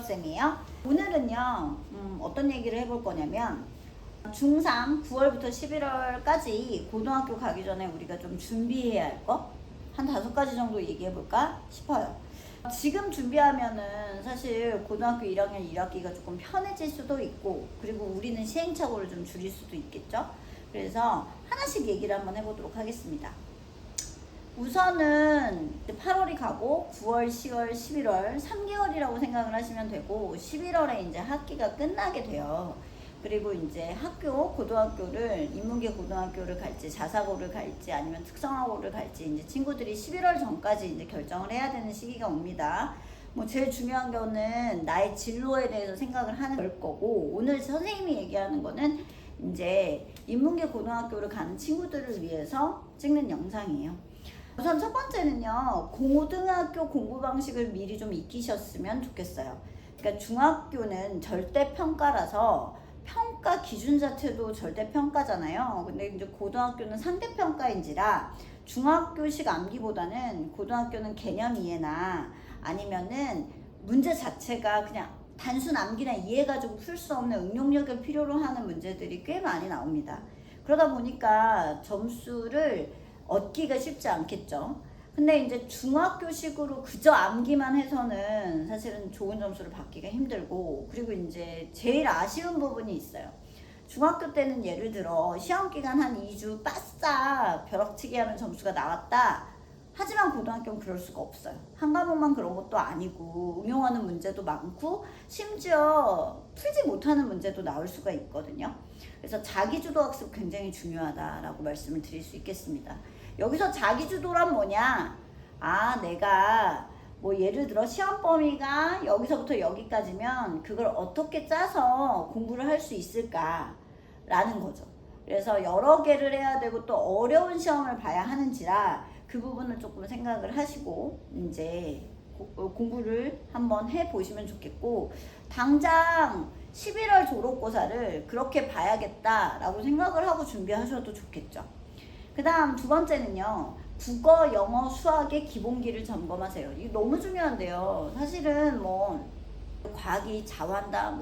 유학쌤이에요. 오늘은요 어떤 얘기를 해볼 거냐면 중3 9월부터 11월까지 고등학교 가기 전에 우리가 좀 준비해야 할 거 한 5가지 정도 얘기해 볼까 싶어요. 지금 준비하면은 사실 고등학교 1학년 1학기가 조금 편해질 수도 있고, 그리고 우리는 시행착오를 좀 줄일 수도 있겠죠. 그래서 하나씩 얘기를 한번 해보도록 하겠습니다. 우선은 8월이 가고 9월, 10월, 11월 3개월이라고 생각을 하시면 되고, 11월에 이제 학기가 끝나게 돼요. 그리고 이제 고등학교를 인문계 고등학교를 갈지 자사고를 갈지 아니면 특성화고를 갈지 이제 친구들이 11월 전까지 이제 결정을 해야 되는 시기가 옵니다. 뭐 제일 중요한 거는 나의 진로에 대해서 생각을 하는 걸 거고, 오늘 선생님이 얘기하는 거는 이제 인문계 고등학교를 가는 친구들을 위해서 찍는 영상이에요. 우선 첫 번째는요, 고등학교 공부 방식을 미리 좀 익히셨으면 좋겠어요. 그러니까 중학교는 절대평가라서 평가 기준 자체도 절대평가잖아요. 근데 이제 고등학교는 상대평가인지라 중학교식 암기보다는 고등학교는 개념 이해나 아니면은 문제 자체가 그냥 단순 암기나 이해 가지고 풀 수 없는 응용력을 필요로 하는 문제들이 꽤 많이 나옵니다. 그러다 보니까 점수를 얻기가 쉽지 않겠죠. 근데 이제 중학교식으로 그저 암기만 해서는 사실은 좋은 점수를 받기가 힘들고, 그리고 이제 제일 아쉬운 부분이 있어요. 중학교 때는 예를 들어 시험 기간 한 2주 빠싸 벼락치기 하면 점수가 나왔다. 하지만 고등학교는 그럴 수가 없어요. 한 과목만 그런 것도 아니고 응용하는 문제도 많고 심지어 풀지 못하는 문제도 나올 수가 있거든요. 그래서 자기주도 학습 굉장히 중요하다라고 말씀을 드릴 수 있겠습니다. 여기서 자기주도란 뭐냐? 내가 뭐 예를 들어 시험 범위가 여기서부터 여기까지면 그걸 어떻게 짜서 공부를 할 수 있을까? 라는 거죠. 그래서 여러 개를 해야 되고 또 어려운 시험을 봐야 하는지라 그 부분을 조금 생각을 하시고 이제 공부를 한번 해보시면 좋겠고, 당장 11월 졸업고사를 그렇게 봐야겠다라고 생각을 하고 준비하셔도 좋겠죠. 그 다음 두 번째는요, 국어, 영어, 수학의 기본기를 점검하세요. 이게 너무 중요한데요. 사실은 뭐 과학이 좌우한다,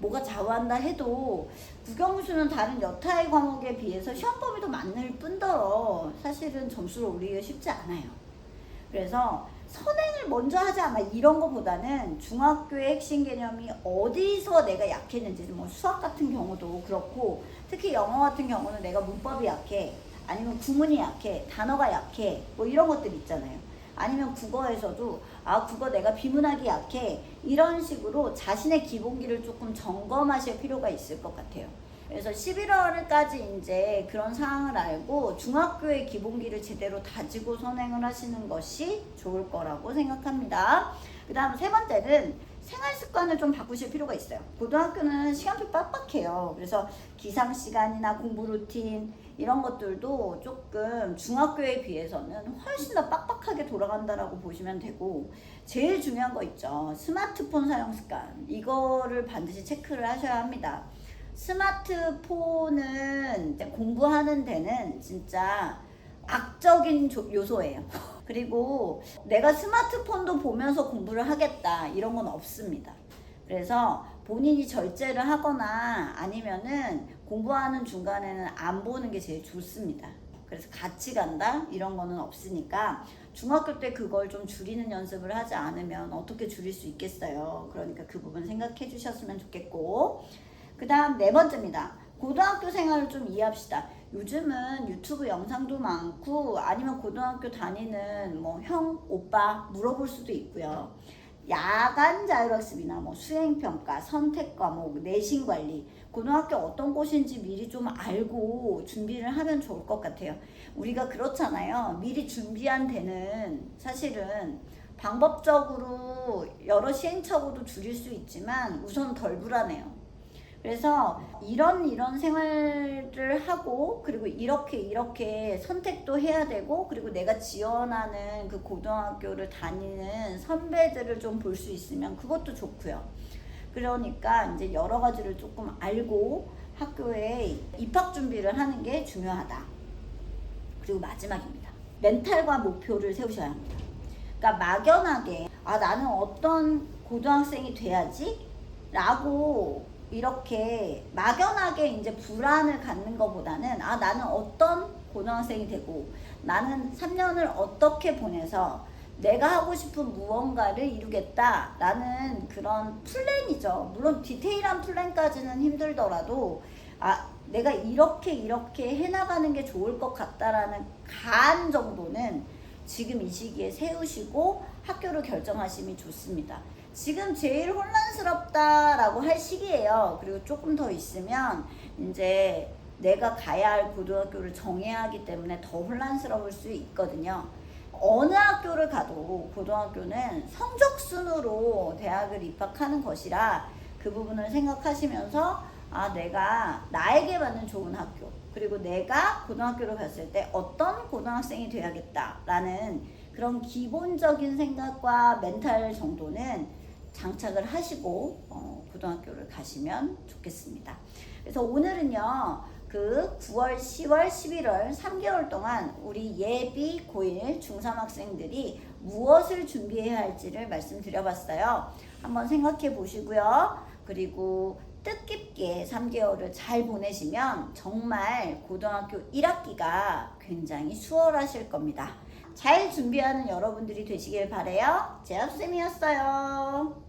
뭐가 좌우한다 해도 국영수는 다른 여타의 과목에 비해서 시험 범위도 많을 뿐더러 사실은 점수를 올리기가 쉽지 않아요. 그래서 선행을 먼저 하지 않아 이런 거보다는 중학교의 핵심 개념이 어디서 내가 약했는지, 뭐 수학 같은 경우도 그렇고 특히 영어 같은 경우는 내가 문법이 약해, 아니면 구문이 약해, 단어가 약해, 뭐 이런 것들 있잖아요. 아니면 국어에서도 국어 내가 비문학이 약해, 이런 식으로 자신의 기본기를 조금 점검하실 필요가 있을 것 같아요. 그래서 11월까지 이제 그런 상황을 알고 중학교의 기본기를 제대로 다지고 선행을 하시는 것이 좋을 거라고 생각합니다. 그 다음 세 번째는 생활 습관을 좀 바꾸실 필요가 있어요. 고등학교는 시간표 빡빡해요. 그래서 기상 시간이나 공부 루틴 이런 것들도 조금 중학교에 비해서는 훨씬 더 빡빡하게 돌아간다라고 보시면 되고, 제일 중요한 거 있죠. 스마트폰 사용 습관. 이거를 반드시 체크를 하셔야 합니다. 스마트폰은 공부하는 데는 진짜 악적인 요소예요. 그리고 내가 스마트폰도 보면서 공부를 하겠다 이런 건 없습니다. 그래서 본인이 절제를 하거나 아니면은 공부하는 중간에는 안 보는 게 제일 좋습니다. 그래서 같이 간다 이런 거는 없으니까 중학교 때 그걸 좀 줄이는 연습을 하지 않으면 어떻게 줄일 수 있겠어요. 그러니까 그 부분 생각해 주셨으면 좋겠고, 그 다음 네 번째입니다. 고등학교 생활을 좀 이해합시다. 요즘은 유튜브 영상도 많고 아니면 고등학교 다니는 뭐 형, 오빠 물어볼 수도 있고요. 야간 자율학습이나 뭐 수행평가, 선택과목, 내신관리, 고등학교 어떤 곳인지 미리 좀 알고 준비를 하면 좋을 것 같아요. 우리가 그렇잖아요. 미리 준비한 데는 사실은 방법적으로 여러 시행착오도 줄일 수 있지만 우선 덜 불안해요. 그래서 이런 생활을 하고, 그리고 이렇게 선택도 해야 되고, 그리고 내가 지원하는 그 고등학교를 다니는 선배들을 좀 볼 수 있으면 그것도 좋고요. 그러니까 이제 여러 가지를 조금 알고 학교에 입학 준비를 하는 게 중요하다. 그리고 마지막입니다. 멘탈과 목표를 세우셔야 합니다. 그러니까 막연하게 나는 어떤 고등학생이 돼야지 라고 이렇게 막연하게 이제 불안을 갖는 것보다는 아 나는 어떤 고등학생이 되고 나는 3년을 어떻게 보내서 내가 하고 싶은 무언가를 이루겠다 라는 그런 플랜이죠. 물론 디테일한 플랜까지는 힘들더라도 아 내가 이렇게 해나가는 게 좋을 것 같다라는 간 정도는 지금 이 시기에 세우시고 학교를 결정하시면 좋습니다. 지금 제일 혼란스럽다라고 할 시기예요. 그리고 조금 더 있으면 이제 내가 가야 할 고등학교를 정해야 하기 때문에 더 혼란스러울 수 있거든요. 어느 학교를 가도 고등학교는 성적 순으로 대학을 입학하는 것이라 그 부분을 생각하시면서 아 내가 나에게 맞는 좋은 학교 그리고 내가 고등학교를 갔을 때 어떤 고등학생이 돼야겠다라는 그런 기본적인 생각과 멘탈 정도는 장착을 하시고 고등학교를 가시면 좋겠습니다. 그래서 오늘은요 그 9월, 10월, 11월 3개월 동안 우리 예비 고1 중3 학생들이 무엇을 준비해야 할지를 말씀드려봤어요. 한번 생각해 보시고요. 그리고 뜻깊게 3개월을 잘 보내시면 정말 고등학교 1학기가 굉장히 수월하실 겁니다. 잘 준비하는 여러분들이 되시길 바라요. 제압쌤이었어요.